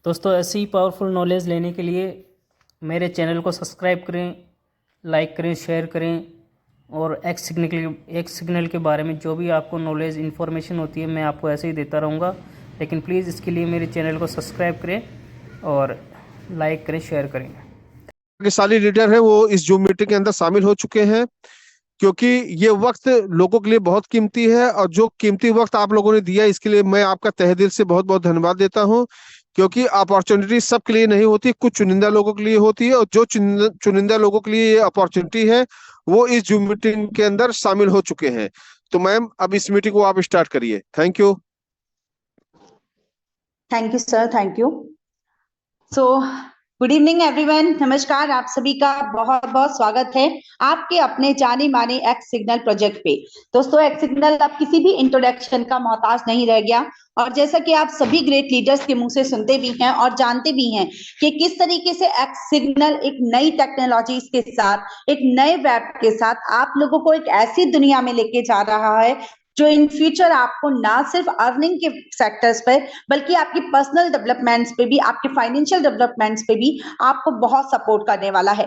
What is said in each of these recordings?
दोस्तों ऐसी ही powerful knowledge लेने के लिए मेरे चैनल को सब्सक्राइब करें, लाइक करें, शेयर करें और एक्स सिग्नल के बारे में जो भी आपको नॉलेज इन्फॉर्मेशन होती है मैं आपको ऐसे ही देता रहूँगा। लेकिन प्लीज़ इसके लिए मेरे चैनल को सब्सक्राइब करें और लाइक करें, शेयर करें। के सारे लीडर हैं वो इस जूम मीटिंग के अंदर शामिल हो चुके हैं, क्योंकि ये वक्त लोगों के लिए बहुत कीमती है और जो कीमती वक्त आप लोगों ने दिया इसके लिए मैं आपका तहे दिल से बहुत बहुत धन्यवाद देता हूं। क्योंकि अपॉर्चुनिटी सबके लिए नहीं होती, कुछ चुनिंदा लोगों के लिए होती है और जो चुनिंदा लोगों के लिए ये अपॉर्चुनिटी है वो इस जूम मीटिंग के अंदर शामिल हो चुके हैं। तो मैम अब इस मीटिंग को आप स्टार्ट करिए। Thank you. Thank you sir, thank you. So good evening everyone, नमस्कार। आप सभी का बहुत बहुत स्वागत है आपके अपने जाने माने एक्स सिग्नल प्रोजेक्ट पे। दोस्तों एक्स सिग्नल अब किसी भी इंट्रोडक्शन का मोहताज नहीं रह गया और जैसा कि आप सभी ग्रेट लीडर्स के मुंह से सुनते भी हैं और जानते भी हैं कि किस तरीके से एक्स सिग्नल एक नई टेक्नोलॉजीज के साथ, एक नए वेब के साथ आप लोगों को एक ऐसी दुनिया में लेके जा रहा है जो इन फ्यूचर आपको ना सिर्फ अर्निंग के सेक्टर्स पे बल्कि आपकी पर्सनल डेवलपमेंट्स पे भी, आपके फाइनेंशियल डेवलपमेंट्स पे भी आपको बहुत सपोर्ट करने वाला है।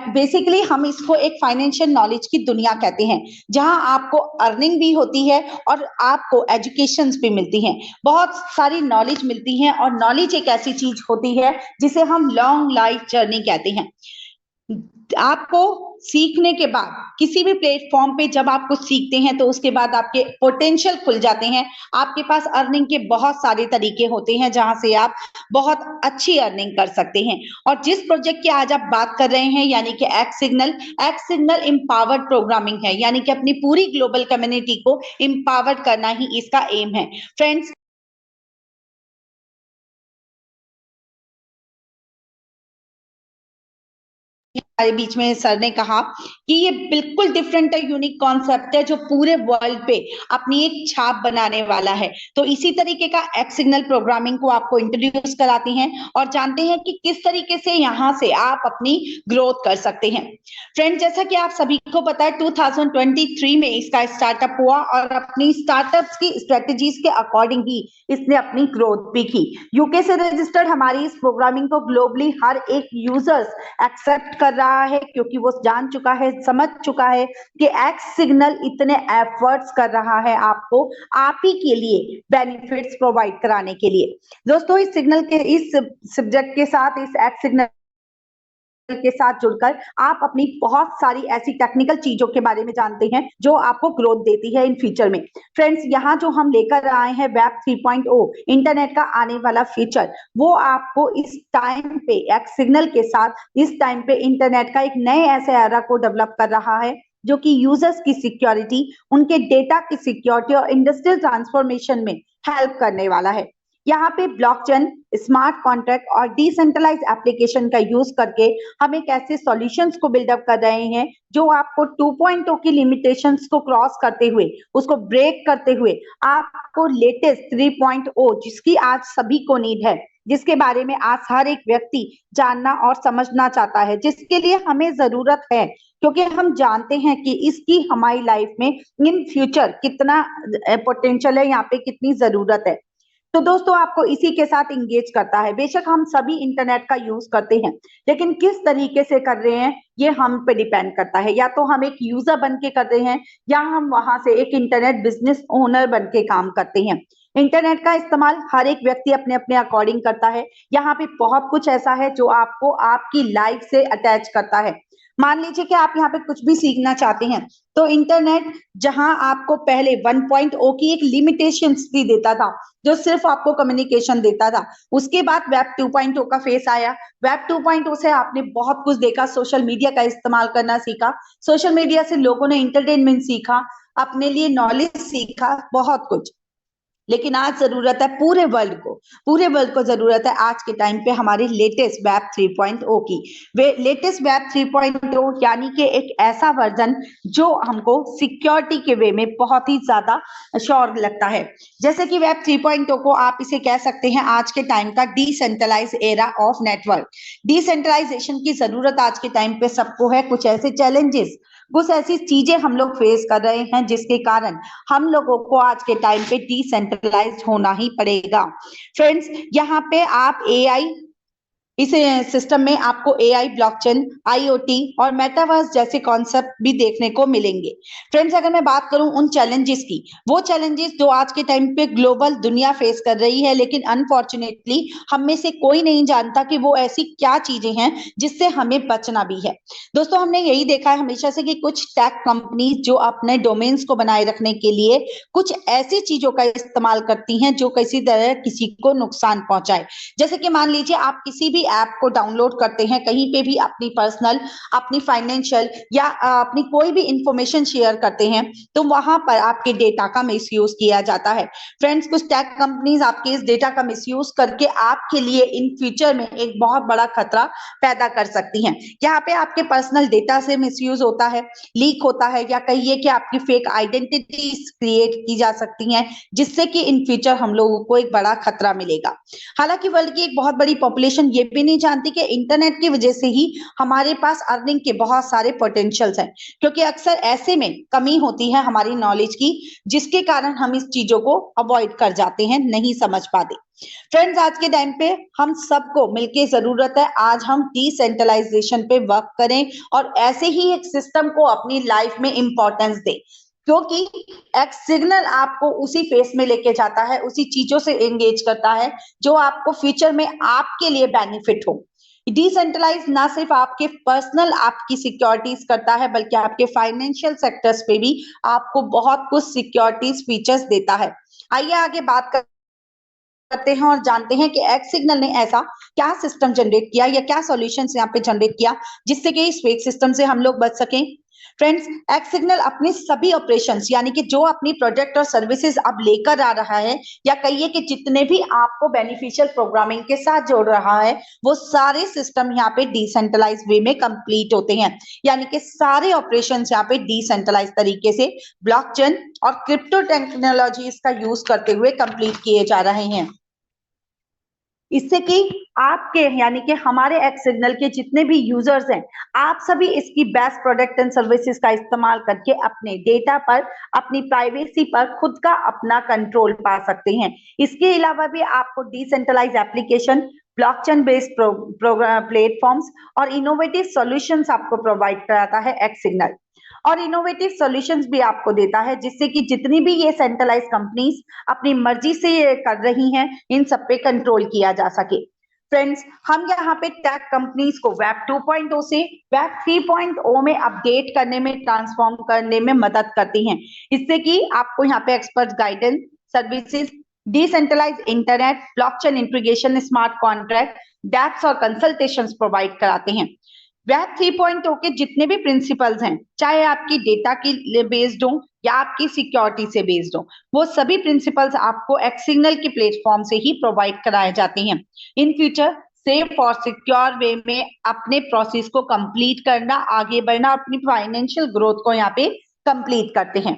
बेसिकली हम इसको एक फाइनेंशियल नॉलेज की दुनिया कहते हैं, जहां आपको अर्निंग भी होती है और आपको एजुकेशन भी मिलती हैं, बहुत सारी नॉलेज मिलती है। और नॉलेज एक ऐसी चीज होती है जिसे हम लॉन्ग लाइफ जर्नी कहते हैं। आपको सीखने के बाद किसी भी प्लेटफॉर्म पे जब आप कुछ सीखते हैं तो उसके बाद आपके पोटेंशियल खुल जाते हैं। आपके पास अर्निंग के बहुत सारे तरीके होते हैं जहां से आप बहुत अच्छी अर्निंग कर सकते हैं। और जिस प्रोजेक्ट की आज आप बात कर रहे हैं यानी कि एक्स सिग्नल एम्पावर्ड प्रोग्रामिंग है, यानी कि अपनी पूरी ग्लोबल कम्युनिटी को एम्पावर्ड करना ही इसका एम है। फ्रेंड्स, हमारे बीच में सर ने कहा कि ये बिल्कुल डिफरेंट है, यूनिक कॉन्सेप्ट है जो पूरे वर्ल्ड पे अपनी एक छाप बनाने वाला है। तो इसी तरीके का एक्स सिग्नल प्रोग्रामिंग को आपको इंट्रोड्यूस कराते हैं और जानते हैं कि किस तरीके से यहाँ से आप अपनी ग्रोथ कर सकते हैं। फ्रेंड, जैसा कि आप सभी को पता है 2023 में इसका स्टार्टअप हुआ और अपनी स्टार्टअप्स की स्ट्रेटेजीज के अकॉर्डिंग ही इसने अपनी ग्रोथ भी की। यूके से रजिस्टर्ड हमारी इस प्रोग्रामिंग को ग्लोबली हर एक यूजर्स एक्सेप्ट कर रहा है, क्योंकि वो जान चुका है, समझ चुका है कि एक्स सिग्नल इतने एफर्ट्स कर रहा है आपको आप ही के लिए बेनिफिट्स प्रोवाइड कराने के लिए। दोस्तों इस सिग्नल के, इस सब्जेक्ट के साथ, इस एक्स सिग्नल के साथ जुड़कर आप अपनी बहुत सारी ऐसी टेक्निकल चीजों के बारे में जानते हैं जो आपको ग्रोथ देती है इन फ्यूचर में। फ्रेंड्स, यहाँ जो हम लेकर आए हैं वेब 3.0, इंटरनेट का आने वाला फ्यूचर, वो आपको इस टाइम पे एक्स सिग्नल के साथ इस टाइम पे इंटरनेट का एक नए ऐसे एरा को डेवलप कर रहा है जो कि यूजर्स की सिक्योरिटी, उनके डेटा की सिक्योरिटी और इंडस्ट्रियल ट्रांसफॉर्मेशन में हेल्प करने वाला है। यहाँ पे ब्लॉकचेन, स्मार्ट कॉन्ट्रैक्ट और डिसेंट्रलाइज एप्लीकेशन का यूज करके हम एक ऐसे सॉल्यूशंस को बिल्डअप कर रहे हैं जो आपको 2.0 की लिमिटेशंस को क्रॉस करते हुए, उसको ब्रेक करते हुए आपको लेटेस्ट 3.0, जिसकी आज सभी को नीड है, जिसके बारे में आज हर एक व्यक्ति जानना और समझना चाहता है, जिसके लिए हमें जरूरत है, क्योंकि हम जानते हैं कि इसकी हमारी लाइफ में इन फ्यूचर कितना पोटेंशियल है, यहाँ पे कितनी जरूरत है। तो दोस्तों आपको इसी के साथ इंगेज करता है। बेशक हम सभी इंटरनेट का यूज करते हैं, लेकिन किस तरीके से कर रहे हैं ये हम पे डिपेंड करता है। या तो हम एक यूजर बन के कर रहे हैं या हम वहां से एक इंटरनेट बिजनेस ओनर बन के काम करते हैं। इंटरनेट का इस्तेमाल हर एक व्यक्ति अपने अपने अकॉर्डिंग करता है। यहाँ पे बहुत कुछ ऐसा है जो आपको आपकी लाइफ से अटैच करता है। मान लीजिए कि आप यहाँ पे कुछ भी सीखना चाहते हैं तो इंटरनेट जहां आपको पहले 1.0 की एक लिमिटेशंस भी देता था, जो सिर्फ आपको कम्युनिकेशन देता था, उसके बाद वेब 2.0 का फेस आया। वेब 2.0 से आपने बहुत कुछ देखा, सोशल मीडिया का इस्तेमाल करना सीखा, सोशल मीडिया से लोगों ने एंटरटेनमेंट सीखा, अपने लिए नॉलेज सीखा, बहुत कुछ। लेकिन आज जरूरत है पूरे वर्ल्ड को जरूरत है आज के टाइम पे हमारी लेटेस्ट वेब 3.0 की। वे लेटेस्ट वेब 3.0 यानी कि एक ऐसा वर्जन जो हमको सिक्योरिटी के वे में बहुत ही ज्यादा श्योर लगता है। जैसे कि वेब 3.0 को आप इसे कह सकते हैं आज के टाइम का decentralise era of network. Decentralisation की जरूरत आज के टाइम पे सबको है। कुछ ऐसे चैलेंजेस, कुछ ऐसी चीजें हम लोग फेस कर रहे हैं जिसके कारण हम लोगों को आज के टाइम पे डिसेंट्रलाइज्ड होना ही पड़ेगा। फ्रेंड्स, यहाँ पे आप एआई, इस सिस्टम में आपको एआई, ब्लॉकचेन, आईओटी और मेटावर्स जैसे कॉन्सेप्ट भी देखने को मिलेंगे। फ्रेंड्स, अगर मैं बात करूं उन चैलेंजेस की, वो चैलेंजेस जो आज के टाइम पे ग्लोबल दुनिया फेस कर रही है, लेकिन अनफॉर्चुनेटली हम में से कोई नहीं जानता कि वो ऐसी क्या चीजें हैं जिससे हमें बचना भी है। दोस्तों, हमने यही देखा है हमेशा से कि कुछ टेक कंपनीज जो अपने डोमेन्स को बनाए रखने के लिए कुछ ऐसी चीजों का इस्तेमाल करती हैं जो किसी तरह किसी को नुकसान पहुंचाए। जैसे कि मान लीजिए आप किसी भी ऐप को डाउनलोड करते हैं, कहीं पे भी अपनी पर्सनल, अपनी फाइनेंशियल या अपनी कोई भी इंफॉर्मेशन शेयर करते हैं, तो वहां पर आपके डेटा का मिसयूज किया जाता है। फ्रेंड्स, कुछ टेक कंपनीज आपके इस डेटा का मिसयूज करके आपके लिए इन फ्यूचर में एक बहुत बड़ा खतरा पैदा कर सकती हैं। यहाँ पे आपके पर्सनल डेटा से मिसयूज होता है, लीक होता है, या कहिए कि आपकी फेक आइडेंटिटी क्रिएट की जा सकती हैं, जिससे कि इन फ्यूचर हम लोगों को एक बड़ा खतरा मिलेगा। हालांकि वर्ल्ड की एक बहुत बड़ी पॉपुलेशन ये भी नहीं जानती कि इंटरनेट की वजह से ही हमारे पास अर्निंग के बहुत सारे पोटेंशियल्स हैं, क्योंकि अक्सर ऐसे में कमी होती है हमारी नॉलेज की, जिसके कारण हम इस चीजों को अवॉइड कर जाते हैं, नहीं समझ पाते। फ्रेंड्स, आज के टाइम पे हम सबको मिलके जरूरत है आज हम डिसेंट्रलाइजेशन पे वर्क करें और ऐसे ही एक सिस्टम को अपनी लाइफ में इंपॉर्टेंस दें, क्योंकि एक सिग्नल आपको उसी फेस में लेके जाता है, उसी चीजों से एंगेज करता है जो आपको फ्यूचर में आपके लिए बेनिफिट हो। डिसेंट्रलाइज ना सिर्फ आपके पर्सनल आपकी सिक्योरिटीज करता है, बल्कि आपके फाइनेंशियल सेक्टर्स पे भी आपको बहुत कुछ सिक्योरिटीज फीचर्स देता है। आइए आगे बात करते हैं और जानते हैं कि एक्स सिग्नल ने ऐसा क्या सिस्टम जनरेट किया या क्या सॉल्यूशंस यहाँ पे जनरेट किया जिससे कि इस फेक सिस्टम से हम लोग बच सकें। फ्रेंड्स, एक्स सिग्नल अपनी सभी ऑपरेशंस, यानी कि जो अपनी प्रोडक्ट और सर्विसेज अब लेकर आ रहा है, या कहिए कि जितने भी आपको बेनिफिशियल प्रोग्रामिंग के साथ जोड़ रहा है, वो सारे सिस्टम यहाँ पे डिसेंट्रलाइज वे में कंप्लीट होते हैं। यानी कि सारे ऑपरेशंस यहाँ पे डिसेंट्रलाइज तरीके से ब्लॉकचेन और क्रिप्टो टेक्नोलॉजीज का यूज करते हुए कंप्लीट किए जा रहे हैं। इससे कि आपके, यानी कि हमारे एक्स सिग्नल के जितने भी यूजर्स हैं, आप सभी इसकी बेस्ट प्रोडक्ट एंड सर्विसेज का इस्तेमाल करके अपने डेटा पर, अपनी प्राइवेसी पर खुद का अपना कंट्रोल पा सकते हैं। इसके अलावा भी आपको decentralise application, blockchain based platforms और इनोवेटिव सॉल्यूशंस आपको प्रोवाइड कराता है एक्स सिग्नल, और इनोवेटिव सॉल्यूशंस भी आपको देता है, जिससे कि जितनी भी ये सेंट्रलाइज कंपनीज अपनी मर्जी से ये कर रही हैं, इन सब पे कंट्रोल किया जा सके। फ्रेंड्स, हम यहाँ पे टेक कंपनीज को वेब 2.0 से वेब 3.0 में अपडेट करने में, ट्रांसफॉर्म करने में मदद करती हैं, इससे कि आपको यहाँ पे expert guidance services, decentralise internet, blockchain integration, smart contract, dApps और कंसल्टेशंस प्रोवाइड कराते हैं। वेब 3.0 के जितने भी प्रिंसिपल्स हैं, चाहे आपकी डेटा की बेस्ड हो या आपकी सिक्योरिटी से बेस्ड हो, वो सभी प्रिंसिपल्स आपको एक्स सिग्नल के प्लेटफॉर्म से ही प्रोवाइड कराए जाते हैं। इन फ्यूचर सेफ और सिक्योर वे में अपने प्रोसेस को कंप्लीट करना, आगे बढ़ना, अपनी फाइनेंशियल ग्रोथ को यहाँ पे कंप्लीट करते हैं।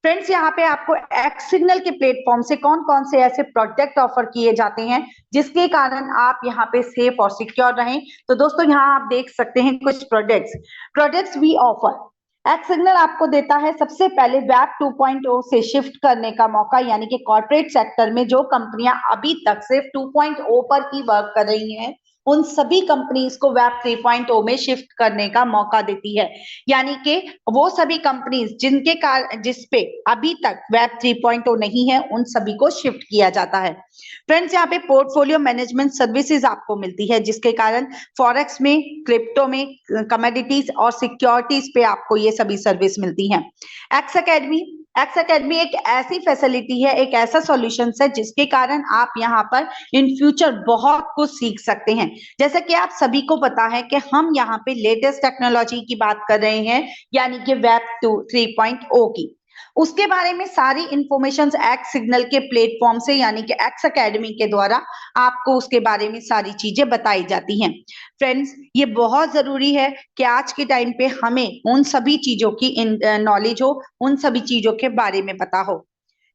फ्रेंड्स, यहाँ पे आपको एक्स सिग्नल के प्लेटफॉर्म से कौन कौन से ऐसे प्रोडक्ट ऑफर किए जाते हैं जिसके कारण आप यहाँ पे सेफ और सिक्योर रहें, तो दोस्तों यहाँ आप देख सकते हैं कुछ products we offer. X signal आपको देता है सबसे पहले वेब 2.0 से शिफ्ट करने का मौका, यानी कि कॉर्पोरेट सेक्टर में जो कंपनियां अभी तक सिर्फ 2.0 पर ही वर्क कर रही हैं, उन सभी कंपनीज को वेब 3.0 में शिफ्ट करने का मौका देती है। यानी कि वो सभी कंपनीज जिसपे अभी तक वेब 3.0 नहीं है, उन सभी को शिफ्ट किया जाता है। फ्रेंड्स, यहाँ पे पोर्टफोलियो मैनेजमेंट सर्विसेज आपको मिलती है, जिसके कारण फॉरेक्स में, क्रिप्टो में, कमोडिटीज और सिक्योरिटीज पे आपको ये सभी सर्विस मिलती हैं। एक्स अकेडमी एक ऐसी फैसिलिटी है, एक ऐसा सॉल्यूशन है जिसके कारण आप यहाँ पर इन फ्यूचर बहुत कुछ सीख सकते हैं। जैसे कि आप सभी को पता है कि हम यहाँ पे लेटेस्ट टेक्नोलॉजी की बात कर रहे हैं, यानी कि वेब 3.0 की। उसके बारे में सारी इंफॉर्मेशन एक्स सिग्नल के प्लेटफॉर्म से, यानी कि एक्स अकेडमी के द्वारा आपको उसके बारे में सारी चीजें बताई जाती हैं। फ्रेंड्स, ये बहुत जरूरी है कि आज के टाइम पे हमें उन सभी चीजों की नॉलेज हो, उन सभी चीजों के बारे में पता हो।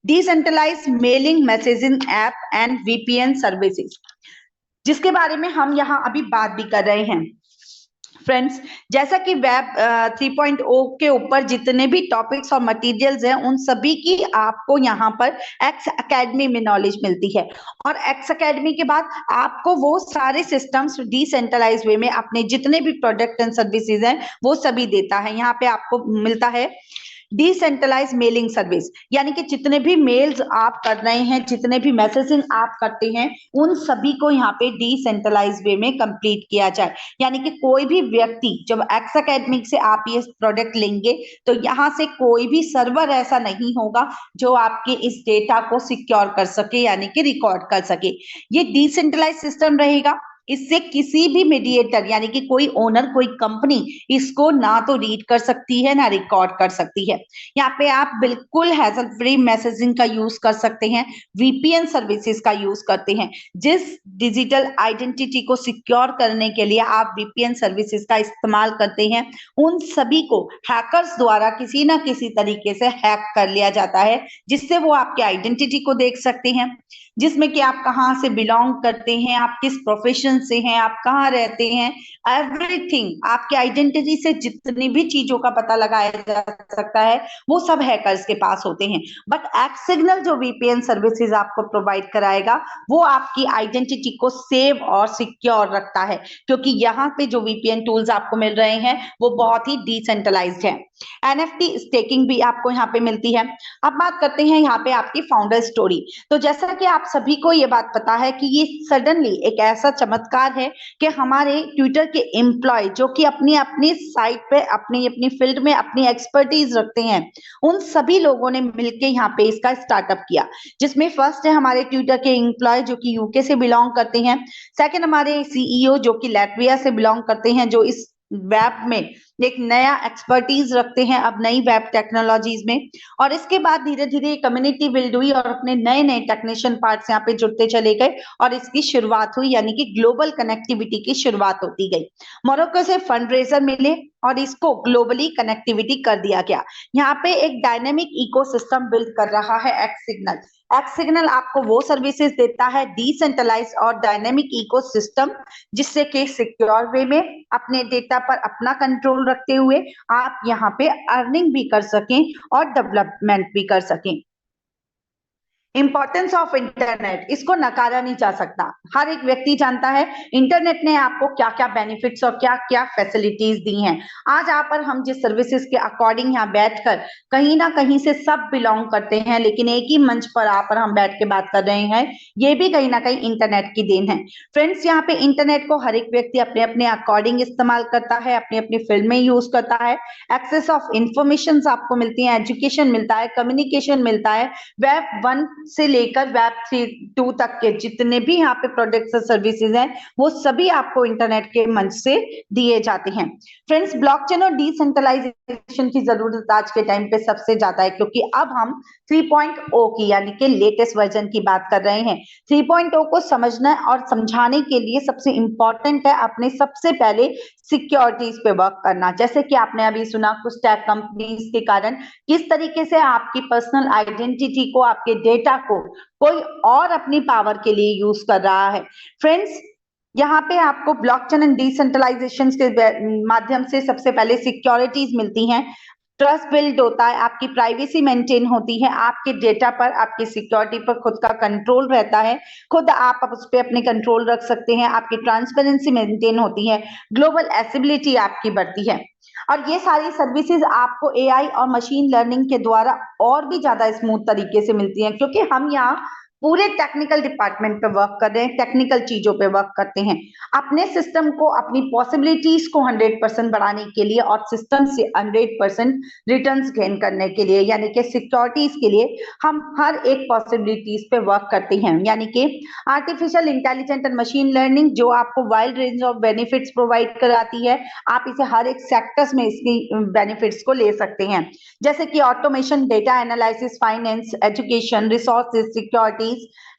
Decentralise mailing, messaging app and VPN services, जिसके बारे में हम यहाँ अभी बात भी कर रहे हैं। फ्रेंड्स, जैसा कि वेब 3.0 के ऊपर जितने भी टॉपिक्स और मटेरियल्स हैं उन सभी की आपको यहाँ पर एक्स एकेडमी में नॉलेज मिलती है। और एक्स एकेडमी के बाद आपको वो सारे सिस्टम्स डिसेंट्रलाइज वे में अपने जितने भी प्रोडक्ट एंड सर्विसेज हैं वो सभी देता है। यहाँ पे आपको मिलता है डिसेंट्रलाइज मेलिंग सर्विस, यानी कि जितने भी मेल्स आप कर रहे हैं, जितने भी मैसेजिंग आप करते हैं, उन सभी को यहाँ पे डिसेंट्रलाइज वे में कंप्लीट किया जाए। यानी कि कोई भी व्यक्ति जब एक्स एकेडमिक से आप ये प्रोडक्ट लेंगे तो यहाँ से कोई भी सर्वर ऐसा नहीं होगा जो आपके इस डेटा को सिक्योर कर सके, यानी कि रिकॉर्ड कर सके। ये डिसेंट्रलाइज सिस्टम रहेगा, इससे किसी भी मीडिएटर यानी कि कोई ओनर, कोई कंपनी इसको ना तो रीड कर सकती है ना रिकॉर्ड कर सकती है। यहाँ पे आप बिल्कुल हैसल फ्री मैसेजिंग का यूज कर सकते हैं, वीपीएन सर्विसेज का यूज करते हैं। जिस डिजिटल आइडेंटिटी को सिक्योर करने के लिए आप वीपीएन सर्विसेज का इस्तेमाल करते हैं, उन सभी को हैकर्स द्वारा किसी ना किसी तरीके से हैक कर लिया जाता है, जिससे वो आपके आइडेंटिटी को देख सकते हैं, जिसमें कि आप कहाँ से बिलोंग करते हैं, आप किस प्रोफेशन से हैं, आप कहाँ रहते हैं, एवरीथिंग आपके आइडेंटिटी से जितनी भी चीजों का पता लगाया जा सकता है वो सब हैकर्स के पास होते हैं। बट एक्स सिग्नल जो वीपीएन सर्विसेज आपको प्रोवाइड कराएगा वो आपकी आइडेंटिटी को सेव और सिक्योर रखता है, क्योंकि यहाँ पे जो वीपीएन टूल्स आपको मिल रहे हैं वो बहुत ही डिसेंट्रलाइज्ड है। एनएफटी स्टेकिंग भी आपको यहाँ पे मिलती है। अब बात करते हैं यहाँ पे आपकी फाउंडर स्टोरी। तो जैसा कि आप सभी को ये बात पता है कि ये सडनली एक ऐसा चमत्कार है कि हमारे ट्विटर के एम्प्लॉय जो कि अपनी अपनी साइट पे अपनी अपनी फील्ड में अपनी एक्सपर्टीज रखते हैं, उन सभी लोगों ने मिलकर यहाँ पे इसका स्टार्टअप किया, जिसमें फर्स्ट है हमारे ट्विटर के एम्प्लॉय जो कि यूके से बिलोंग करते हैं, सेकंड हमारे सीईओ जो कि लैटविया से बिलोंग करते हैं, जो इस वेब में एक नया एक्सपर्टीज रखते हैं अब नई वेब टेक्नोलॉजीज में। और इसके बाद धीरे धीरे कम्युनिटी बिल्ड हुई और अपने नए नए टेक्नीशियन पार्ट्स यहाँ पे जुड़ते चले गए और इसकी शुरुआत हुई, यानी कि ग्लोबल कनेक्टिविटी की शुरुआत होती गई। मोरक्को से फंड रेजर मिले और इसको ग्लोबली कनेक्टिविटी कर दिया गया। यहाँ पे एक डायनेमिक इकोसिस्टम बिल्ड कर रहा है एक्स सिग्नल। एक्स सिग्नल आपको वो सर्विसेज देता है डिसेंट्रलाइज और डायनेमिक इकोसिस्टम, जिससे कि सिक्योर वे में अपने डेटा पर अपना कंट्रोल रखते हुए आप यहाँ पे अर्निंग भी कर सकें और डेवलपमेंट भी कर सकें। इंपॉर्टेंस ऑफ इंटरनेट, इसको नकारा नहीं जा सकता। हर एक व्यक्ति जानता है इंटरनेट ने आपको क्या क्या बेनिफिट्स और क्या क्या फैसिलिटीज दी हैं। आज यहाँ पर हम जिस सर्विसेज के अकॉर्डिंग यहाँ बैठकर कहीं ना कहीं से सब बिलोंग करते हैं, लेकिन एक ही मंच पर यहाँ पर हम बैठ के बात कर रहे हैं, ये भी कहीं ना कहीं इंटरनेट की देन है। फ्रेंड्स, यहाँ पे इंटरनेट को हर एक व्यक्ति अपने अपने अकॉर्डिंग इस्तेमाल करता है, अपनी अपनी फील्ड में यूज करता है। एक्सेस ऑफ इंफॉर्मेशन आपको मिलती है, एजुकेशन मिलता है, कम्युनिकेशन मिलता है। वेब 1 से लेकर वेब 3.2 तक के जितने भी यहाँ पे प्रोडक्ट्स और सर्विसेज हैं वो सभी आपको इंटरनेट के मंच से दिए जाते हैं। फ्रेंड्स, ब्लॉकचेन और डिसेंट्रलाइजेशन की जरूरत आज के टाइम पे सबसे ज्यादा है, क्योंकि अब हम 3.0 की यानी कि लेटेस्ट वर्जन की बात कर रहे हैं। 3.0 को समझना और समझाने के लिए सबसे इंपॉर्टेंट है अपने सबसे पहले सिक्योरिटीज पे वर्क करना। जैसे कि आपने अभी सुना कुछ टेक कंपनीज के कारण किस तरीके से आपकी पर्सनल आइडेंटिटी को, आपके डेटा को कोई और अपनी पावर के लिए यूज कर रहा है। फ्रेंड्स, यहाँ पे आपको ब्लॉकचेन एंड डिसेंट्रलाइजेशन के माध्यम से सबसे पहले सिक्योरिटीज मिलती हैं, ट्रस्ट बिल्ड होता है, आपकी प्राइवेसी मेंटेन होती है, आपके डेटा पर, आपकी सिक्योरिटी पर खुद का कंट्रोल रहता है, खुद आप उस पर अपने कंट्रोल रख सकते हैं, आपकी ट्रांसपेरेंसी मेंटेन होती है, ग्लोबल एसिबिलिटी आपकी बढ़ती है। और ये सारी सर्विसेज आपको एआई और मशीन लर्निंग के द्वारा और भी ज्यादा स्मूथ तरीके से मिलती हैं, क्योंकि हम यहाँ पूरे टेक्निकल डिपार्टमेंट पे वर्क कर रहे हैं, टेक्निकल चीजों पे वर्क करते हैं, अपने सिस्टम को, अपनी पॉसिबिलिटीज को 100% बढ़ाने के लिए और सिस्टम से 100% रिटर्न्स गेन करने के लिए, यानी कि सिक्योरिटीज के लिए हम हर एक पॉसिबिलिटीज पे वर्क करते हैं। यानी कि artificial intelligence and machine learning जो आपको wide range of benefits provide कराती है, आप इसे हर एक सेक्टर्स में इसकी बेनिफिट्स को ले सकते हैं, जैसे कि automation, data analysis, finance, education, resources, security,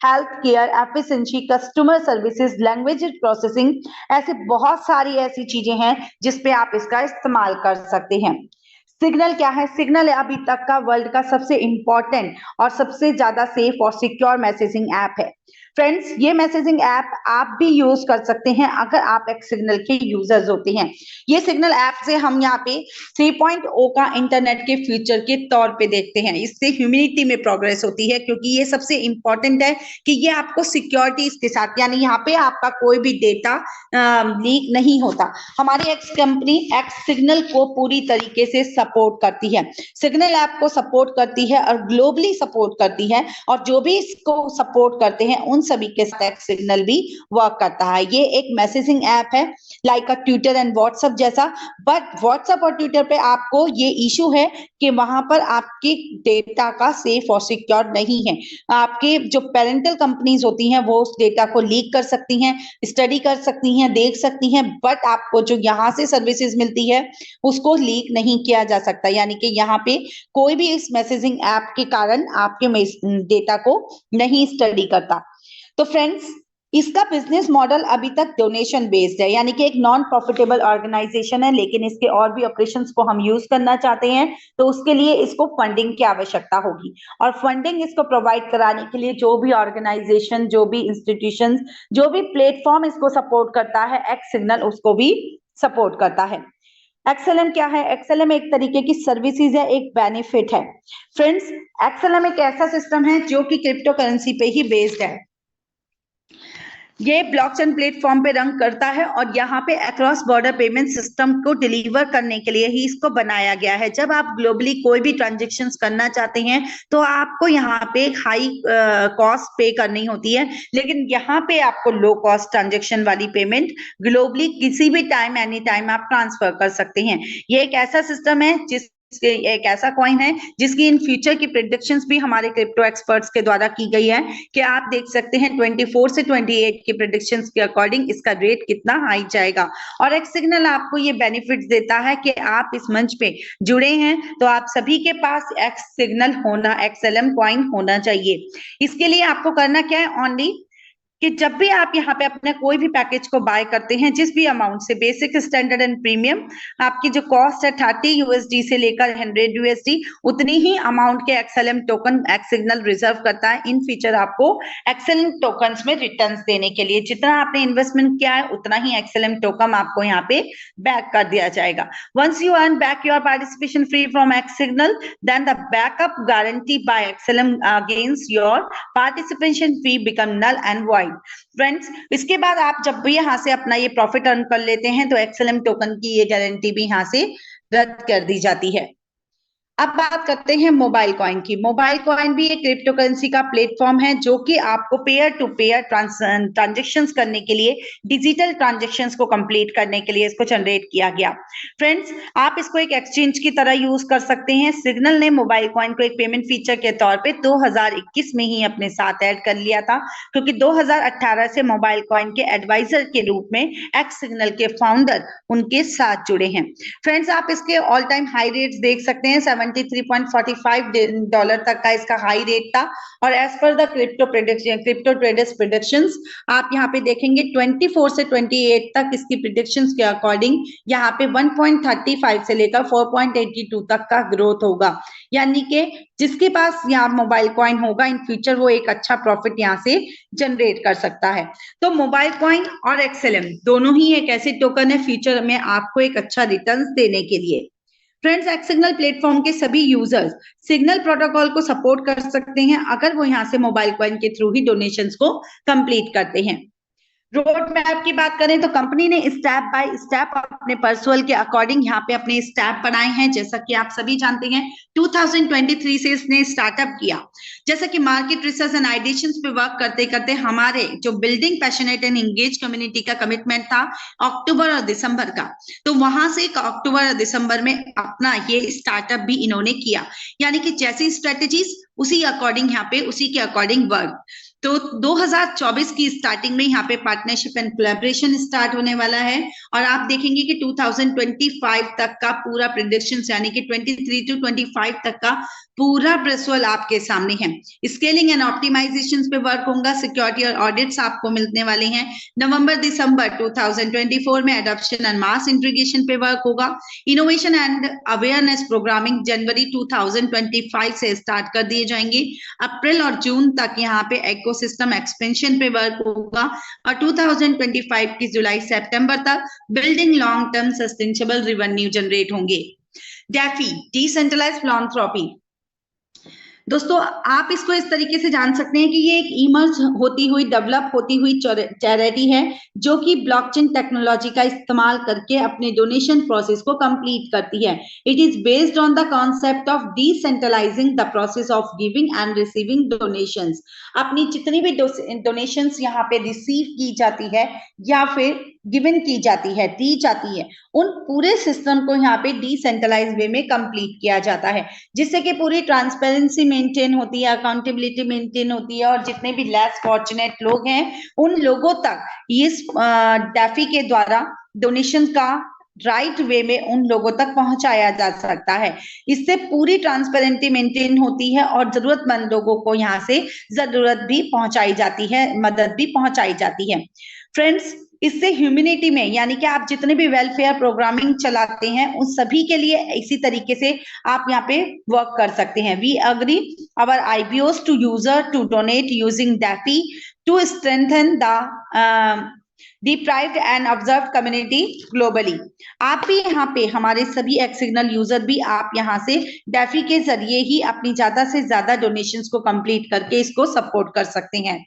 health care, efficiency, customer services, language processing, ऐसे बहुत सारी ऐसी चीजें हैं जिसपे आप इसका इस्तेमाल कर सकते हैं। सिग्नल क्या है? सिग्नल अभी तक का वर्ल्ड का सबसे इंपॉर्टेंट और सबसे ज्यादा सेफ और सिक्योर मैसेजिंग ऐप है। फ्रेंड्स, ये मैसेजिंग ऐप आप भी यूज कर सकते हैं अगर आप एक्स सिग्नल के यूजर्स होते हैं। ये सिग्नल ऐप से हम यहाँ पे 3.0 का इंटरनेट के फ्यूचर के तौर पे देखते हैं। इससे ह्यूमैनिटी में प्रोग्रेस होती है, क्योंकि ये सबसे इंपॉर्टेंट है कि ये आपको सिक्योरिटी के साथ, यानी यहाँ पे आपका कोई भी डेटा लीक नहीं होता। हमारी एक्स कंपनी एक्स सिग्नल को पूरी तरीके से सपोर्ट करती है, सिग्नल ऐप को सपोर्ट करती है और ग्लोबली सपोर्ट करती है, और जो भी इसको सपोर्ट करते हैं उन सभी के साथ एक्स सिग्नल भी वर्क करता है। ये एक मैसेजिंग ऐप है like a Twitter and WhatsApp जैसा, बट व्हाट्सएप और ट्विटर पे आपको ये इशू है कि वहां पर आपके डेटा का सेफ और सिक्योर नहीं है। आपके जो पेरेंटल कंपनीज होती हैं वो उस डेटा को लीक कर सकती हैं, स्टडी कर सकती हैं, देख सकती हैं, बट आपको जो यहाँ से सर्विसेज मिलती है उसको लीक नहीं किया जा सकता। यानी कि यहाँ पे कोई भी इस मैसेजिंग ऐप के कारण आपके डेटा को नहीं स्टडी करता। तो फ्रेंड्स, इसका बिजनेस मॉडल अभी तक डोनेशन बेस्ड है, यानी कि एक नॉन प्रॉफिटेबल ऑर्गेनाइजेशन है, लेकिन इसके और भी ऑपरेशंस को हम यूज करना चाहते हैं तो उसके लिए इसको फंडिंग की आवश्यकता होगी। और फंडिंग इसको प्रोवाइड कराने के लिए जो भी ऑर्गेनाइजेशन, जो भी इंस्टीट्यूशंस, जो भी प्लेटफॉर्म इसको सपोर्ट करता है, एक्स सिग्नल उसको भी सपोर्ट करता है। एक्सएलएम क्या है? एक्सएलएम एक तरीके की सर्विसेज है, एक बेनिफिट है। फ्रेंड्स, एक्सएलएम एक ऐसा सिस्टम है जो कि क्रिप्टो करेंसी पे ही बेस्ड है। ये ब्लॉकचेन प्लेटफॉर्म पे रन करता है और यहाँ पे अक्रॉस बॉर्डर पेमेंट सिस्टम को डिलीवर करने के लिए ही इसको बनाया गया है। जब आप ग्लोबली कोई भी ट्रांजेक्शन्स करना चाहते हैं तो आपको यहाँ पे हाई कॉस्ट पे करनी होती है, लेकिन यहाँ पे आपको लो कॉस्ट ट्रांजेक्शन वाली पेमेंट ग्लोबली किसी भी टाइम, एनी टाइम आप ट्रांसफर कर सकते हैं। ये एक ऐसा सिस्टम है एक ऐसा कॉइन है जिसकी इन फ्यूचर की प्रेडिक्शंस भी हमारे क्रिप्टो एक्सपर्ट्स के द्वारा की गई है कि आप देख सकते हैं 24 से 28 की प्रेडिक्शंस के अकॉर्डिंग इसका रेट कितना हाई जाएगा। और एक सिग्नल आपको ये बेनिफिट देता है कि आप इस मंच पे जुड़े हैं तो आप सभी के पास एक्स सिग्नल होना, एक्सएलएम कॉइन होना चाहिए। इसके लिए आपको करना क्या है, ओनली कि जब भी आप यहाँ पे अपने कोई भी पैकेज को बाय करते हैं, जिस भी अमाउंट से, बेसिक, स्टैंडर्ड एंड प्रीमियम, आपकी जो कॉस्ट है 30 USD से लेकर 100 USD, उतनी ही अमाउंट के XLM token x signal reserve करता है इन फ्यूचर आपको एक्सएलएम टोकन्स में रिटर्न्स देने के लिए। जितना आपने इन्वेस्टमेंट किया है उतना ही एक्सएलएम टोकन आपको यहाँ पे बैक कर दिया जाएगा। Once you earn back your participation free from X signal, then the backup guarantee by XLM against your participation fee become null and void. Friends, इसके बाद आप जब भी यहाँ से अपना ये प्रॉफिट अर्न कर लेते हैं तो एक्सएलएम टोकन की ये गारंटी भी यहाँ से रद्द कर दी जाती है। अब बात करते हैं मोबाइल कॉइन की। मोबाइल कॉइन भी एक क्रिप्टो करेंसी का प्लेटफॉर्म है जो कि आपको पेयर टू पेयर ट्रांजेक्शंस करने के लिए, डिजिटल ट्रांजेक्शंस को कंप्लीट करने के लिए इसको जनरेट किया गया। फ्रेंड्स, आप इसको एक एक्सचेंज की तरह यूज कर सकते हैं। सिग्नल ने मोबाइल कॉइन को एक पेमेंट फीचर के तौर पे 2021 में ही अपने साथ ऐड कर लिया था, क्योंकि 2018 से मोबाइल कॉइन के एडवाइजर के रूप में एक्स सिग्नल के फाउंडर उनके साथ जुड़े हैं। फ्रेंड्स, आप इसके ऑल टाइम हाई रेट्स देख सकते हैं। $73.45 तक का इसका हाई रेट था। और as per the crypto traders predictions, आप यहाँ पे देखेंगे 24 से 28 तक इसकी प्रेडिक्शंस के अकॉर्डिंग यहाँ पे 1.35 से लेकर 4.82 तक का ग्रोथ होगा। यानी कि जिसके पास यहाँ मोबाइल कॉइन होगा इन फ्यूचर वो एक अच्छा प्रॉफिट यहाँ से जनरेट कर सकता है। तो मोबाइल कॉइन और एक्सएलएम दोनों ही एक ऐसे टोकन है फ्यूचर में आपको एक अच्छा रिटर्न देने के लिए। फ्रेंड्स, एक्स सिग्नल प्लेटफॉर्म के सभी यूजर्स सिग्नल प्रोटोकॉल को सपोर्ट कर सकते हैं अगर वो यहाँ से मोबाइल कॉइन के थ्रू ही डोनेशंस को कंप्लीट करते हैं। रोड मैप की बात करें तो कंपनी ने स्टेप बाय स्टेप अपने पर्सनल के अकॉर्डिंग यहाँ पे अपने स्टेप बनाए हैं। जैसा कि आप सभी जानते हैं 2023 से इसने स्टार्टअप किया। जैसा कि मार्केट रिसर्च एंड आइडिएशंस पे वर्क करते करते हमारे जो building passionate and engage community का कमिटमेंट था अक्टूबर और दिसंबर का, तो वहां से अक्टूबर और दिसंबर में अपना ये स्टार्टअप भी इन्होंने किया। यानी कि जैसी स्ट्रेटेजीज उसी अकॉर्डिंग यहाँ पे उसी के अकॉर्डिंग वर्क। तो 2024 की स्टार्टिंग में यहाँ पे पार्टनरशिप एंड कोलैबोरेशन स्टार्ट होने वाला है और आप देखेंगे कि 2025 तक का पूरा प्रेडिक्शंस, यानी कि 23 to 25 तक का पूरा प्रेसवल आपके सामने है। स्केलिंग एंड ऑप्टिमाइजेशन पे वर्क होगा। सिक्योरिटी और ऑडिट्स आपको मिलने वाले हैं। नवंबर दिसंबर 2024 में एडॉप्शन एंड मास इंटीग्रेशन पे वर्क होगा। इनोवेशन एंड अवेयरनेस प्रोग्रामिंग जनवरी 2025 से स्टार्ट कर दिए जाएंगे। अप्रैल और जून तक यहाँ पे इकोसिस्टम एक्सपेंशन पे वर्क होगा और 2025 की जुलाई सितंबर तक building long term sustainable revenue generate होंगे। DAFI, decentralised philanthropy. दोस्तों आप इसको इस तरीके से जान सकते हैं कि ये एक इमर्ज होती हुई, डेवलप होती हुई चैरिटी है जो कि ब्लॉकचेन टेक्नोलॉजी का इस्तेमाल करके अपने डोनेशन प्रोसेस को कंप्लीट करती है। It is based on the concept of decentralising the process of giving and receiving donations. अपनी जितनी भी डोनेशंस यहाँ पे रिसीव की जाती है या फिर गिवन की जाती है, दी जाती है, उन पूरे सिस्टम को यहाँ पे डिसेंट्रलाइज वे में कंप्लीट किया जाता है, जिससे कि पूरी ट्रांसपेरेंसी मेंटेन होती है, अकाउंटेबिलिटी मेंटेन होती है और जितने भी लेस फॉर्चुनेट लोग हैं उन लोगों तक इस DAFI के द्वारा डोनेशन का राइट वे में उन लोगों तक पहुंचाया जा सकता है। इससे पूरी ट्रांसपेरेंसी मेंटेन होती है और जरूरतमंद लोगों को यहाँ से जरूरत भी पहुंचाई जाती है, मदद भी पहुंचाई जाती है। फ्रेंड्स, इससे ह्यूमैनिटी में यानी कि आप जितने भी वेलफेयर प्रोग्रामिंग चलाते हैं उन सभी के लिए इसी तरीके से आप यहाँ पे वर्क कर सकते हैं। We agree our IBOs to user to donate using DAFI to strengthen the deprived and observed community globally। आप भी यहाँ पे हमारे सभी एक्सिग्नल यूजर भी आप यहाँ से DAFI के जरिए ही अपनी ज्यादा से ज्यादा डोनेशंस को कंप्लीट करके इसको सपोर्ट कर सकते हैं।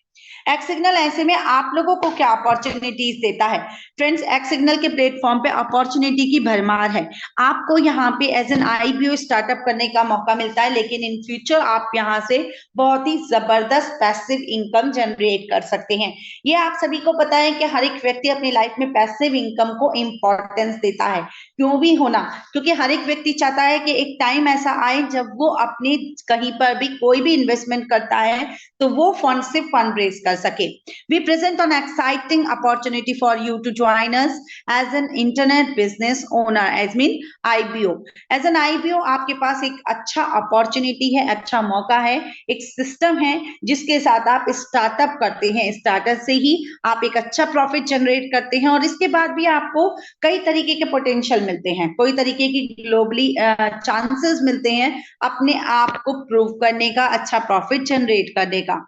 एक्सिग्नल ऐसे में आप लोगों को क्या अपॉर्चुनिटीज देता है? फ्रेंड्स, एक्सिग्नल के प्लेटफॉर्म पे अपॉर्चुनिटी की भरमार है। आपको यहाँ पे एज एन IBO स्टार्टअप करने का मौका मिलता है, लेकिन इन फ्यूचर आप यहाँ से बहुत ही जबरदस्त पैसिव इनकम जनरेट कर सकते हैं। ये आप सभी को पता है कि हर एक व्यक्ति अपनी लाइफ में पैसिव इनकम को इंपॉर्टेंस देता है। क्यों भी होना, क्योंकि हर एक व्यक्ति चाहता है कि एक टाइम ऐसा आए जब वो अपने कहीं पर भी कोई भी इन्वेस्टमेंट करता है तो वो फंड से फंड रेज कर सके। We present an exciting opportunity for you to join us as an internet business owner, as mean IBO। As an IBO आपके पास एक अच्छा अपॉर्चुनिटी है, अच्छा मौका है, एक सिस्टम है जिसके साथ आप स्टार्टअप करते हैं। स्टार्टअप से ही आप एक अच्छा प्रॉफिट जनरेट करते हैं और इसके बाद भी आपको कई तरीके के पोटेंशियल मिलते हैं, कोई तरीके की ग्लोबली चांसेस मिलते हैं अपने आप को प्रूव करने का, अच्छा प्रॉफिट जनरेट करने का।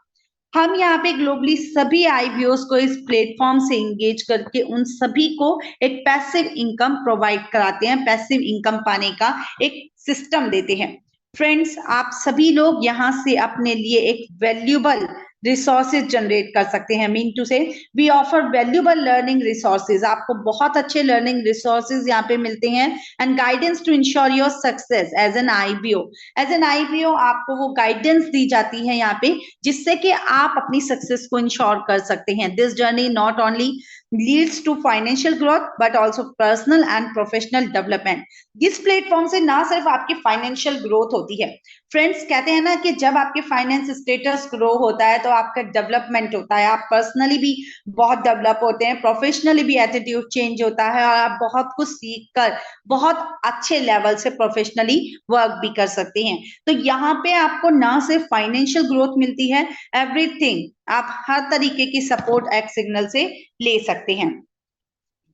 हम यहाँ पे ग्लोबली सभी IBOs को इस प्लेटफॉर्म से एंगेज करके उन सभी को एक पैसिव इनकम प्रोवाइड कराते हैं, पैसिव इनकम पाने का एक सिस्टम देते हैं। फ्रेंड्स, आप सभी लोग यहाँ से अपने लिए एक वैल्यूबल रिसोर्सेज जनरेट कर सकते हैं। Mean to say we offer valuable learning resources. आपको बहुत अच्छे लर्निंग रिसोर्सेज यहाँ पे मिलते हैं and guidance to ensure your success as an IBO। As an IBO आपको वो गाइडेंस दी जाती है यहाँ पे जिससे कि आप अपनी सक्सेस को इंश्योर कर सकते हैं। This journey not only leads to financial growth but also personal and professional development। इस प्लेटफॉर्म से ना सिर्फ आपकी फाइनेंशियल ग्रोथ होती है, फ्रेंड्स कहते हैं ना कि जब आपके फाइनेंस स्टेटस ग्रो होता है तो आपका डेवलपमेंट होता है, आप पर्सनली भी बहुत डेवलप होते हैं, प्रोफेशनली भी एटीट्यूड चेंज होता है और आप बहुत कुछ सीख कर बहुत अच्छे लेवल से प्रोफेशनली वर्क भी कर सकते हैं। तो यहाँ पे आपको ना सिर्फ फाइनेंशियल ग्रोथ मिलती है, एवरीथिंग आप हर तरीके की सपोर्ट एक्सिग्नल से ले सकते हैं।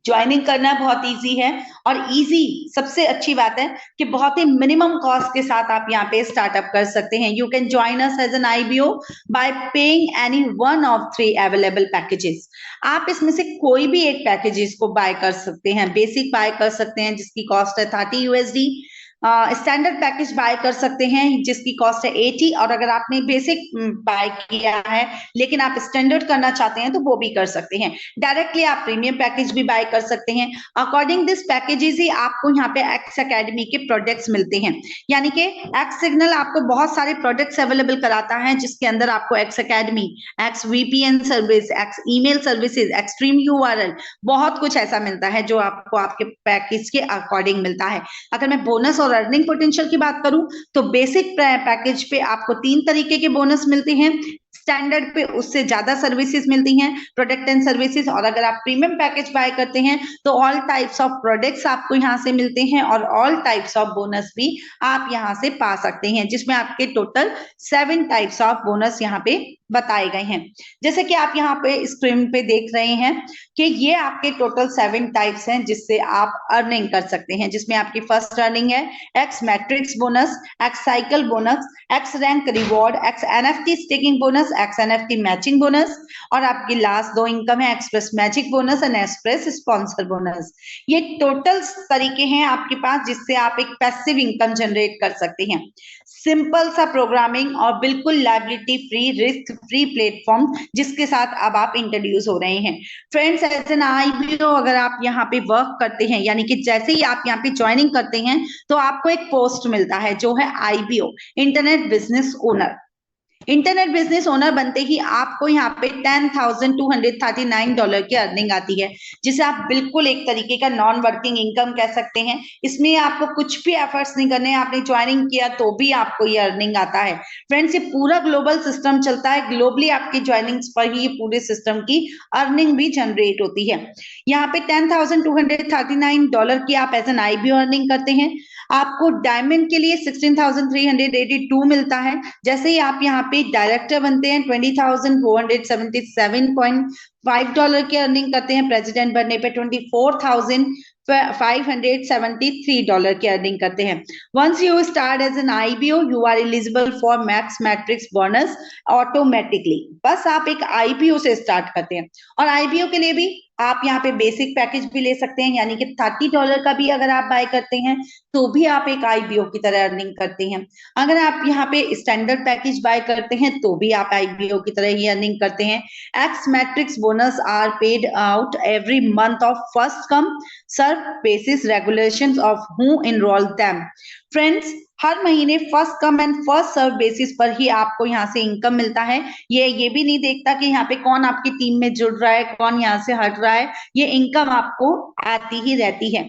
ज्वाइनिंग करना बहुत इजी है और इजी सबसे अच्छी बात है कि बहुत ही मिनिमम कॉस्ट के साथ आप यहाँ पे स्टार्टअप कर सकते हैं। You can join us as an IBO by paying any one of 3 available packages. आप इसमें से कोई भी एक पैकेजेस को बाय कर सकते हैं। बेसिक बाय कर सकते हैं जिसकी कॉस्ट है $30, स्टैंडर्ड पैकेज बाय कर सकते हैं जिसकी कॉस्ट है 80, और अगर आपने बेसिक बाय किया है लेकिन आप स्टैंडर्ड करना चाहते हैं तो वो भी कर सकते हैं। डायरेक्टली आप प्रीमियम पैकेज भी बाय कर सकते हैं। अकॉर्डिंग दिस पैकेजेस ही आपको यहाँ पे एक्स अकेडमी के प्रोडक्ट्स मिलते हैं, यानी कि एक्स सिग्नल आपको बहुत सारे प्रोडक्ट्स अवेलेबल कराता है जिसके अंदर आपको x academy, x VPN service, x email services, extreme URL, बहुत कुछ ऐसा मिलता है जो आपको आपके पैकेज के अकॉर्डिंग मिलता है। अगर मैं बोनस और अर्निंग पोटेंशियल की बात करूं तो बेसिक पैकेज पे आपको 3 तरीके के बोनस मिलते हैं, स्टैंडर्ड पे उससे ज्यादा सर्विसेज मिलती हैं, प्रोडक्ट एंड सर्विसेज, और अगर आप प्रीमियम पैकेज बाय करते हैं तो ऑल टाइप्स ऑफ प्रोडक्ट्स आपको यहाँ से मिलते हैं और ऑल टाइप्स ऑफ बोनस भी आप यहाँ से पा सकते हैं, जिसमें आपके टोटल 7 टाइप्स ऑफ बोनस यहाँ पे बताए गए हैं। जैसे कि आप यहाँ पे स्क्रीन पे देख रहे हैं कि ये आपके टोटल 7 टाइप्स हैं जिससे आप अर्निंग कर सकते हैं, जिसमें आपकी फर्स्ट अर्निंग है x matrix bonus, x cycle bonus, x rank reward, x NFT staking bonus, XNFT matching bonus, और आपकी लास्ट दो इनकम है express magic bonus and express sponsor bonus. ये टोटल तरीके हैं आपके पास जिससे आप एक पैसिव इनकम जनरेट कर सकते हैं। सिंपल सा प्रोग्रामिंग और बिल्कुल liability free, risk free platform जिसके साथ अब आप इंट्रोड्यूस हो रहे हैं। फ्रेंड्स, एज एन IBO अगर आप यहाँ पे वर्क करते हैं, यानी कि जैसे ही आप यहाँ पे ज्वाइनिंग करते हैं तो आपको एक पोस्ट मिलता है जो है IBO, internet business owner. Internet business owner बनते ही आपको यहाँ पे $10,239 की अर्निंग आती है, जिसे आप बिल्कुल एक तरीके का नॉन वर्किंग इनकम कह सकते हैं। इसमें आपको कुछ भी एफर्ट्स नहीं करने, आपने ज्वाइनिंग किया तो भी आपको ये अर्निंग आता है। फ्रेंड्स, ये पूरा ग्लोबल सिस्टम चलता है, ग्लोबली आपकी ज्वाइनिंग्स पर ही ये पूरे सिस्टम की अर्निंग भी जनरेट होती है। यहाँ पे $10,239 की आप एज एन IBO अर्निंग करते हैं। आपको डायमंड के लिए 16,382 मिलता है। जैसे ही आप यहाँ पे डायरेक्टर बनते हैं $20,477.5 की अर्निंग करते हैं। प्रेसिडेंट बनने पे $24,573 की अर्निंग करते हैं। Once you start as an IBO you are eligible for max matrix bonus automatically. बस आप एक IBO से स्टार्ट करते हैं, और IBO के लिए भी आप यहाँ पे बेसिक पैकेज भी ले सकते हैं, यानी कि $30 का भी अगर आप बाय करते हैं तो भी आप एक IBO की तरह अर्निंग करते हैं। अगर आप यहाँ पे स्टैंडर्ड पैकेज बाय करते हैं तो भी आप IBO की तरह ही अर्निंग करते हैं। X matrix bonus are paid out every month of first come serve basis regulations of who enrol them. Friends, हर महीने first come and first serve basis पर ही आपको यहाँ से इनकम मिलता है। ये भी नहीं देखता कि यहाँ पे कौन आपकी टीम में जुड़ रहा है, कौन यहाँ से हट रहा है, ये इनकम आपको आती ही रहती है।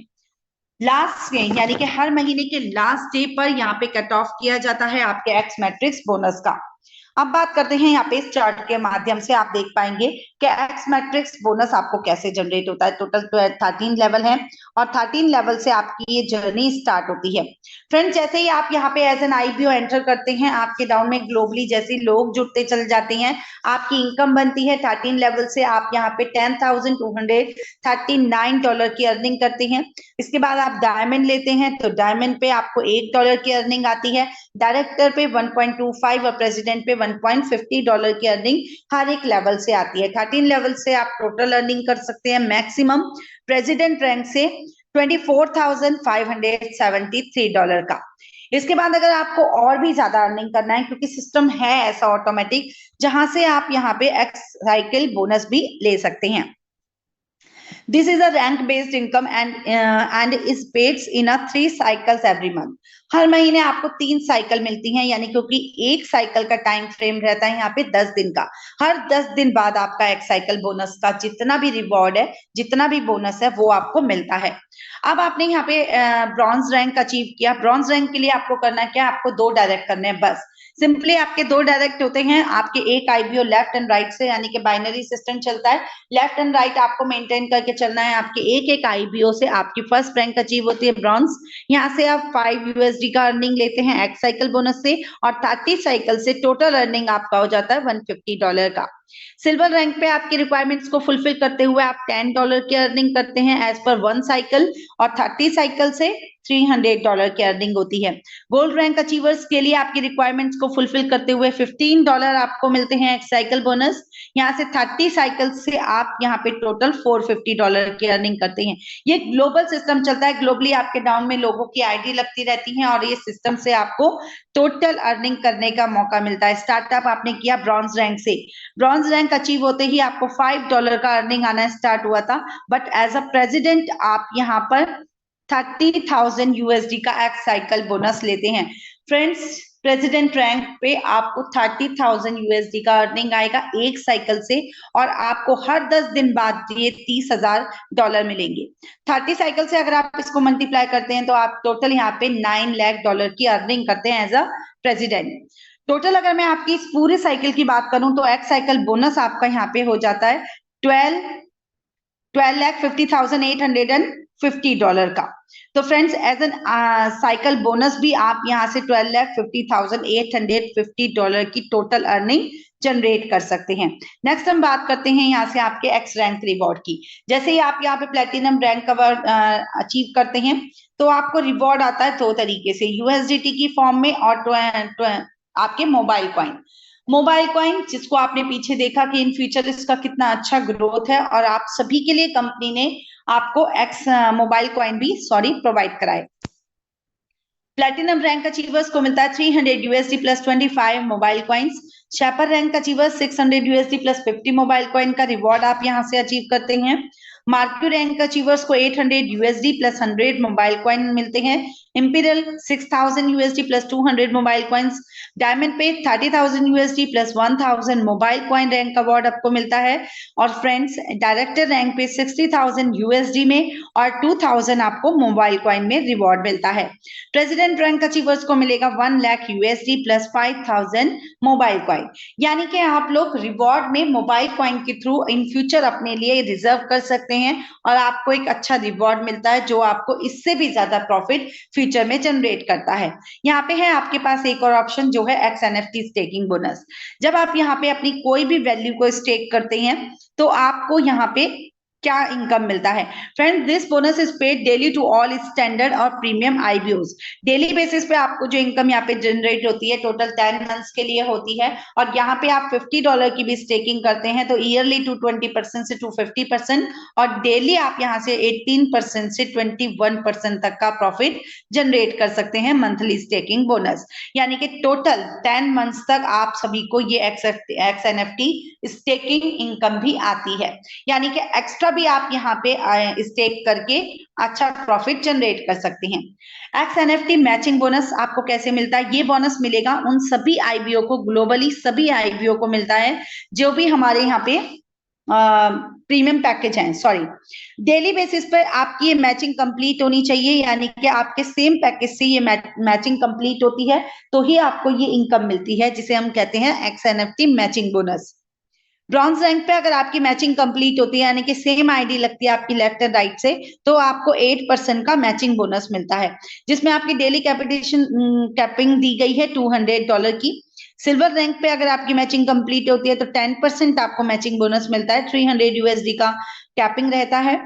लास्ट डे यानी कि हर महीने के लास्ट डे पर यहाँ पे कट ऑफ किया जाता है आपके एक्स मैट्रिक्स बोनस का। अब बात करते हैं यहाँ पे इस चार्ट के माध्यम से आप देख पाएंगे कि एक्स मैट्रिक्स बोनस आपको कैसे जनरेट होता है। टोटल 13 लेवल है और 13 लेवल से आपकी ये जर्नी स्टार्ट होती है। फ्रेंड्स, जैसे ही आप यहाँ पे एज एन IBO एंटर करते हैं, आपके डाउन में ग्लोबली जैसे लोग जुड़ते चल जाते हैं, आपकी इनकम बनती है 13 लेवल से। आप यहाँ पे $10,239 की अर्निंग करते हैं। इसके बाद आप डायमंड लेते हैं तो डायमंड पे आपको $1 की अर्निंग आती है, डायरेक्टर पे 1.25 और प्रेसिडेंट पे $1.50 की अर्निंग हर एक लेवल से आती है। 13 लेवल से आप टोटल अर्निंग कर सकते हैं मैक्सिमम प्रेसिडेंट रैंक से $24,573 का। इसके बाद अगर आपको और भी ज्यादा अर्निंग करना है, क्योंकि सिस्टम है ऐसा ऑटोमेटिक जहां से आप यहाँ पे एक्स साइकिल बोनस भी ले सकते हैं। This is a rank based income and is paid in a 3 cycles every month. हर महीने आपको 3 साइकिल मिलती हैं, यानी क्योंकि एक साइकिल का टाइम फ्रेम रहता है यहाँ पे 10 दिन का। हर 10 दिन बाद आपका एक साइकिल बोनस का जितना भी रिवॉर्ड है, जितना भी बोनस है, वो आपको मिलता है। अब आपने यहाँ पे ब्रॉन्ज रैंक अचीव किया। ब्रॉन्ज रैंक के लिए आपको करना क्या, आपको 2 डायरेक्ट करने हैं बस। सिंपली आपके 2 डायरेक्ट होते हैं, आपके एक IBO लेफ्ट एंड राइट से, यानी कि बाइनरी सिस्टम चलता है। लेफ्ट एंड राइट आपको मेंटेन करके चलना है। आपके एक IBO से आपकी फर्स्ट रैंक अचीव होती है ब्रॉन्ज। यहाँ से आप $5 का अर्निंग लेते हैं एक्स साइकिल बोनस से, और 30 साइकिल से टोटल अर्निंग आपका हो जाता है $150 का। सिल्वर रैंक पे आपकी रिक्वायरमेंट्स को फुलफिल करते हुए आप $10 की अर्निंग करते हैं एज पर 1 साइकिल, और 30 साइकिल से $300 की अर्निंग होती है। गोल्ड रैंक अचीवर्स के लिए आपकी रिक्वायरमेंट्स को फुलफिल करते हुए $15 आपको मिलते हैं एक साइकिल बोनस। यहाँ से 30 साइकिल से आप यहाँ पे टोटल $450 की अर्निंग करते हैं। ये ग्लोबल सिस्टम चलता है, ग्लोबली आपके डाउन में लोगों की ID लगती रहती है, और ये सिस्टम से आपको टोटल अर्निंग करने का मौका मिलता है। स्टार्टअप आपने किया ब्रॉन्ज रैंक से, ब्रॉन्ज रैंक अचीव होते ही आपको $5 का अर्निंग आना स्टार्ट हुआ था, बट एज अ प्रेसिडेंट आप यहाँ पर $30,000 का एक्स साइकिल बोनस लेते हैं। फ्रेंड्स, प्रेसिडेंट रैंक पे आपको $30,000 का अर्निंग आएगा एक साइकिल से, और आपको हर 10 दिन बाद ये $30,000 मिलेंगे। 30 साइकिल से अगर आप इसको मल्टीप्लाई करते हैं तो आप टोटल यहाँ पे $9 लाख की अर्निंग करते हैं एज अ प्रेसिडेंट। टोटल अगर मैं आपकी इस पूरे साइकिल की बात करूं तो एक्स साइकिल बोनस आपका यहाँ पे हो जाता है $12,50,850 का। तो friends, as an cycle bonus भी आप यहाँ से $12,50,850 की टोटल अर्निंग जनरेट कर सकते हैं। नेक्स्ट हम बात करते हैं यहाँ से आपके एक्स रैंक रिवॉर्ड की। जैसे ही आप यहाँ पे प्लेटिनम रैंक कवर अचीव करते हैं तो आपको रिवॉर्ड आता है 2 तरीके से, USDT की फॉर्म में और आपके मोबाइल कॉइन। मोबाइल कॉइन, जिसको आपने पीछे देखा कि इन फ्यूचर इसका कितना अच्छा ग्रोथ है और आप सभी के लिए कंपनी ने आपको एक्स मोबाइल कॉइन भी प्रोवाइड कराए। प्लैटिनम रैंक अचीवर्स को मिलता है 300 USD plus 25 mobile coins. Shaper rank achievers 600 USD plus 50 mobile coin का रिवॉर्ड आप यहां से अचीव करते हैं। मार्क्यू रैंक अचीवर्स को 800 यूएसडी प्लस 100 मोबाइल कॉइन मिलते हैं। Imperial 6000 USD plus 200 mobile coins. Diamond पे 30,000 USD plus 1000 mobile coin rank award आपको मिलता है। और फ्रेंड्स, डायरेक्टर रैंक पे 60,000 यूएसडी में और 2000 आपको मोबाइल कॉइन में रिवॉर्ड मिलता है। प्रेसिडेंट रैंक अचीवर्स को मिलेगा 1 lakh USD plus 5000 mobile coin. यानी कि आप लोग रिवॉर्ड में मोबाइल कॉइन के थ्रू इन फ्यूचर अपने लिए रिजर्व कर सकते हैं और आपको एक अच्छा रिवॉर्ड मिलता है जो आपको इससे भी ज्यादा प्रॉफिट फ्यूचर में जनरेट करता है। यहाँ पे है आपके पास एक और ऑप्शन जो है XNFT स्टेकिंग बोनस। जब आप यहाँ पे अपनी कोई भी वैल्यू को स्टेक करते हैं तो आपको यहाँ पे क्या इनकम मिलता है। Friend, this bonus is paid daily to all standard और प्रीमियम IBOs। डेली बेसिस पे आपको जो इनकम यहाँ पे जनरेट होती है टोटल 10 मंथ्स के लिए होती है और यहाँ पे आप $50 की भी स्टेकिंग करते हैं तो ईयरली 220% से 250% और डेली आप यहाँ से 18% से 21% तक का प्रॉफिट जनरेट कर सकते हैं मंथली स्टेकिंग बोनस। यानी कि टोटल 10 मंथ्स तक आप सभी को ये XNFT स्टेकिंग इनकम भी आती है। यानी कि एक्स्ट्रा भी आप यहाँ पे स्टेक करके अच्छा प्रॉफिट जनरेट कर सकते हैं। XNFT मैचिंग बोनस आपको कैसे मिलता है? ये बोनस मिलेगा उन सभी IBO को, ग्लोबली सभी IBO को मिलता है जो भी हमारे यहाँ पे प्रीमियम पैकेज है। डेली बेसिस पर आपकी ये मैचिंग कंप्लीट होनी चाहिए, यानी कि आपके सेम पैकेज से ये मैचिंग कंप्लीट होती है तो ही आपको ये इनकम मिलती है जिसे हम कहते हैं XNFT matching bonus. Bronze rank पे अगर आपकी मैचिंग कंप्लीट होती है यानी कि सेम आईडी लगती है आपकी लेफ्ट एंड राइट से तो आपको 8% का मैचिंग बोनस मिलता है जिसमें आपकी डेली कैपिंग दी गई है $200 की। सिल्वर रैंक पे अगर आपकी मैचिंग कंप्लीट होती है तो 10% आपको मैचिंग बोनस मिलता है, 300 USD का कैपिंग रहता है।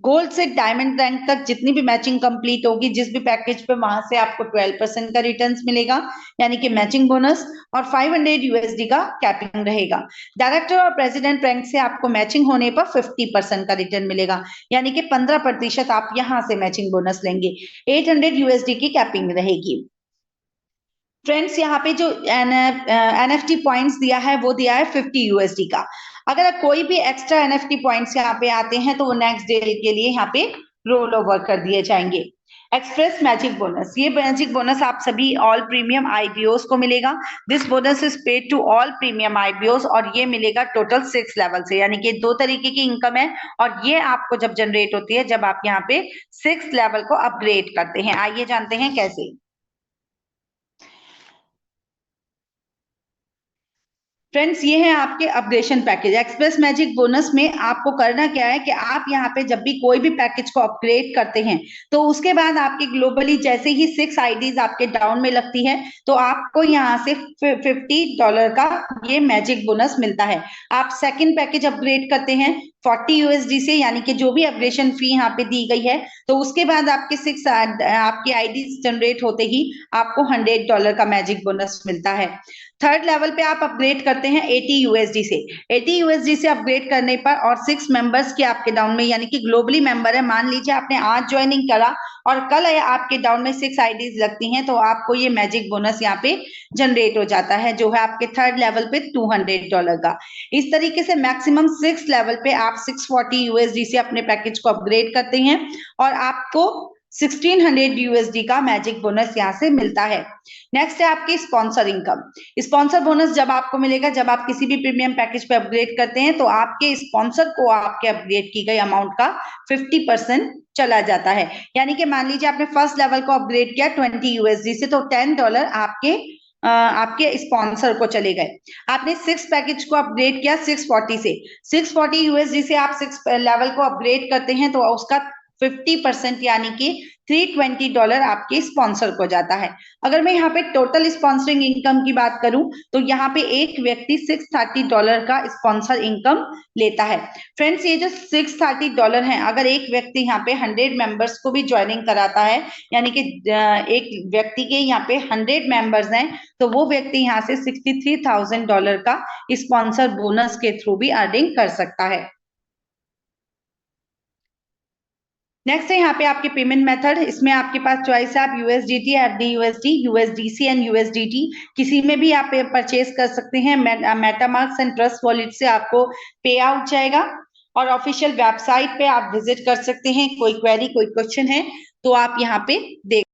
गोल्ड से डायमंड रैंक तक जितनी भी मैचिंग कंप्लीट होगी जिस भी पैकेज पे वहां से आपको 12% का रिटर्न्स मिलेगा यानी कि मैचिंग बोनस और 500 USD का कैपिंग रहेगा। डायरेक्टर और प्रेसिडेंट रैंक से आपको मैचिंग होने पर 50% का रिटर्न मिलेगा यानी कि 15% आप यहां से मैचिंग बोनस लेंगे। 800 USD की कैपिंग रहेगी। फ्रेंड्स, यहाँ पे जो NFT पॉइंट्स दिया है वो दिया है 50 USD का। अगर कोई भी एक्स्ट्रा NFT पॉइंट्स यहाँ पे आते हैं तो वो नेक्स्ट डे के लिए यहाँ पे रोल ओवर कर दिए जाएंगे। एक्सप्रेस मैजिक बोनस, ये मैजिक बोनस आप सभी ऑल प्रीमियम IBOs को मिलेगा। This bonus is paid to all premium IBOs और ये मिलेगा टोटल 6 लेवल से, यानी कि 2 तरीके की इनकम है और ये आपको जब जनरेट होती है जब आप यहाँ पे 6 लेवल को अपग्रेड करते हैं। आइए जानते हैं कैसे। फ्रेंड्स, ये है आपके upgradation package. Express magic bonus में आपको करना क्या है कि आप यहाँ पे जब भी कोई भी पैकेज को अपग्रेड करते हैं तो उसके बाद आपके ग्लोबली जैसे ही 6 IDs आपके डाउन में लगती है तो आपको यहाँ से $50 का ये मैजिक बोनस मिलता है। आप सेकंड पैकेज अपग्रेड करते हैं 40 USD से, यानी कि जो भी अपग्रेडेशन फी यहाँ पे दी गई है तो उसके बाद आपके 6 आपके IDs जनरेट होते ही आपको $100 का मैजिक बोनस मिलता है। थर्ड लेवल पे आप अपग्रेड करते हैं 80 USD से। 80 USD से अपग्रेड करने पर और 6 मेंबर्स के आपके डाउन में, यानी कि ग्लोबली मेंबर है, मान लीजिए आपने आज ज्वाइनिंग करा और कल आपके डाउन में 6 IDs लगती हैं तो आपको ये मैजिक बोनस यहाँ पे जनरेट हो जाता है जो है आपके थर्ड लेवल पे $200 का। इस तरीके से मैक्सिमम 6 लेवल पे आप 640 USD से अपने पैकेज को अपग्रेड करते हैं और आपको 1600 USD का मैजिक बोनस यहाँ से मिलता है। नेक्स्ट है आपकी स्पॉन्सर इनकम। स्पॉन्सर बोनस जब आपको मिलेगा जब आप किसी भी प्रीमियम पैकेज पे अपग्रेड करते हैं तो आपके स्पॉन्सर को आपके अपग्रेड की गई अमाउंट का 50% चला जाता है। यानी कि मान लीजिए आपने फर्स्ट लेवल को अपग्रेड किया 20 USD से तो $10 आपके स्पॉन्सर को चले गए। आपने 6 पैकेज को अपग्रेड किया 640 से, 640 USD से आप 6 लेवल को अपग्रेड करते हैं तो उसका 50% यानी कि $320 आपके स्पॉन्सर को जाता है। अगर मैं यहाँ पे टोटल स्पॉन्सरिंग इनकम की बात करूं तो यहाँ पे एक व्यक्ति $630 का स्पॉन्सर इनकम लेता है। फ्रेंड्स, ये जो $630 है, अगर एक व्यक्ति यहाँ पे 100 मेंबर्स को भी ज्वाइनिंग कराता है, यानी कि एक व्यक्ति के यहाँ पे 100 मेंबर्स हैं, तो वो व्यक्ति यहाँ से $63,000 का स्पॉन्सर बोनस के थ्रू भी अर्निंग कर सकता है। नेक्स्ट है यहाँ पे आपके पेमेंट मेथड। इसमें आपके पास चॉइस है, आप USDT, FDUSD, USDC and USDT किसी में भी आप परचेज कर सकते हैं। मेटामास्क एंड ट्रस्ट वॉलेट से आपको पे आउट जाएगा और ऑफिशियल वेबसाइट पे आप विजिट कर सकते हैं। कोई क्वेरी, कोई क्वेश्चन है तो आप यहाँ पे देख